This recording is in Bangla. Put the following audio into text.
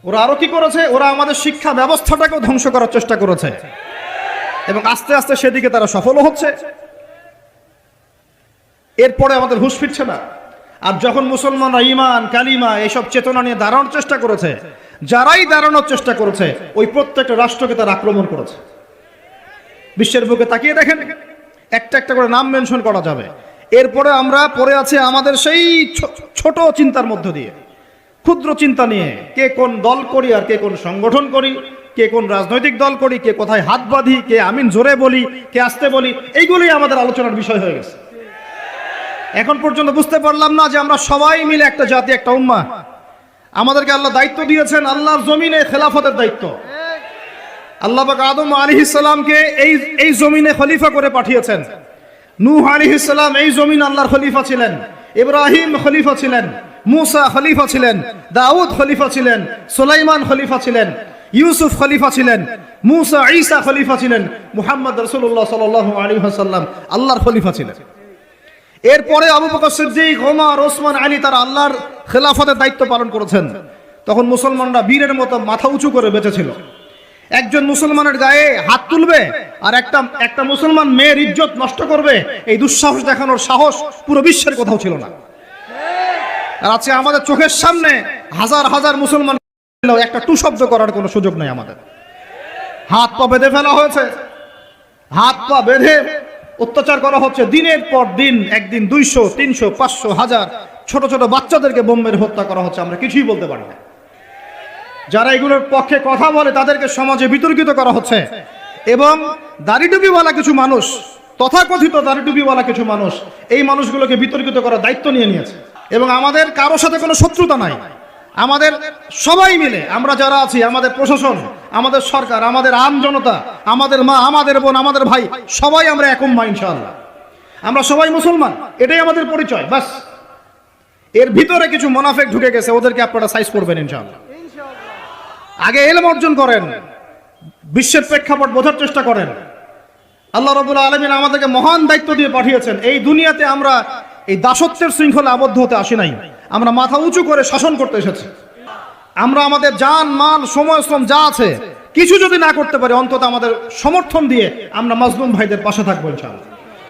ওরা আরো কি করেছে, ওরা আমাদের শিক্ষা ব্যবস্থাটাকেও ধ্বংস করার চেষ্টা করেছে এবং আস্তে আস্তে সেদিকে তারা সফল হচ্ছে। এরপরে আমাদের হুঁশ ফিরছে না। আর যখন মুসলমানরা ঈমান কালিমা এসব চেতনা নিয়ে দাঁড়ানোর চেষ্টা করেছে, যারাই দাঁড়ানোর চেষ্টা করেছে ওই প্রত্যেকটা রাষ্ট্রকে তারা আক্রমণ করেছে। বিশ্বের বুকে তাকিয়ে দেখেন, একটা একটা করে নাম মেনশন করা যাবে। এরপরে আমরা পড়ে আছি আমাদের সেই ছোট চিন্তার মধ্য দিয়ে, ক্ষুদ্র চিন্তা নিয়ে, কে কোন দল করি আর কে কোন সংগঠন করি, কে কোন রাজনৈতিক দল করি, কে কোথায় হাত বাঁধি, কে আমিন জোরে বলি, কে আস্তে বলি, এইগুলোই আমাদের আলোচনার বিষয় হয়ে গেছে। এখন পর্যন্ত বুঝতে পারলাম না যে আমরা সবাই মিলে একটা জাতি, একটা উম্মাহ। আমাদেরকে আল্লাহ দায়িত্ব দিয়েছেন আল্লাহর জমিনে খেলাফতের দায়িত্ব। আল্লাহ পাক আদম আলাইহিস সালামকে এই জমিনে খলিফা করে পাঠিয়েছেন। নূহ আলাইহিস সালাম এই জমিন আল্লাহর খলিফা ছিলেন, ইব্রাহিম খলিফা ছিলেন, মুসা খলিফা ছিলেন, দাউদ খলিফা ছিলেন, সুলাইমান খলিফা ছিলেন, ইউসুফ খলিফা ছিলেন, মুসা ঈসা খলিফা ছিলেন, মুহাম্মদ রাসূলুল্লাহ সাল্লাল্লাহু আলাইহি ওয়াসাল্লাম আল্লাহর খলিফা ছিলেন। এরপরে আবু বকর সিদ্দিক, ওমর, ওসমান, আলী তারা আল্লাহর খেলাফতের দায়িত্ব পালন করেছেন। তখন মুসলমানরা বীরের মতো মাথা উঁচু করে বেঁচেছিল। একজন মুসলমানের গায়ে হাত তুলবে আর একটা মুসলমান মেয়ের ইজ্জত নষ্ট করবে, এই দুঃসাহস দেখানোর সাহস পুরো বিশ্বের কোথাও ছিল না। আর আজকে আমাদের চোখের সামনে হাজার হাজার মুসলমান একটা টু শব্দ করার কোনো সুযোগ নেই। আমাদের হাত পা বেঁধে ফেলা হয়েছে, হাত পা বেঁধে অত্যাচার করা হচ্ছে দিনের পর দিন। একদিন 200, 300, 500, 1000 ছোট ছোট বাচ্চাদেরকে বোম মেরে হত্যা করা হচ্ছে। আমরা কিছুই বলতে পারি না। যারা এগুলোর পক্ষে কথা বলে তাদেরকে সমাজে বিতর্কিত করা হচ্ছে এবং দাড়িটুপিওয়ালা কিছু মানুষ, তথাকথিত দাড়িটুপিওয়ালা কিছু মানুষ এই মানুষগুলোকে বিতর্কিত করার দায়িত্ব নিয়ে নিয়েছে। এবং আমাদের কারোর সাথে কোনো শত্রুতা নাই। আমাদের সবাই মিলে আমরা যারা আছি, আমাদের প্রশাসন, আমাদের সরকার, আমাদের আম জনতা, আমাদের মা, আমাদের বোন, আমাদের ভাই, সবাই আমরা এক উম্মাহ ইনশাআল্লাহ। আমরা সবাই মুসলমান, এটাই আমাদের পরিচয়। বাস এর ভিতরে কিছু মুনাফিক ঢুকে গেছে, ওদেরকে আপনারা সাইজ করবেন ইনশাআল্লাহ। আগে ইলম অর্জন করেন, বিশ্বের প্রেক্ষাপট বোঝার চেষ্টা করেন। আল্লাহ রাব্বুল আলামিন আমাদেরকে মহান দায়িত্ব দিয়ে পাঠিয়েছেন। এই দুনিয়াতে আমরা এই দাসত্বের শৃঙ্খলে আবদ্ধ হতে আসি নাই, আমরা মাথা উঁচু করে শাসন করতে এসেছি। আমরা আমাদের জান মাল সময় শ্রম যা আছে কিছু যদি না করতে পারি, অন্তত আমাদের সমর্থন দিয়ে আমরা মাজলুম ভাইদের পাশে থাকবো ইনশাআল্লাহ।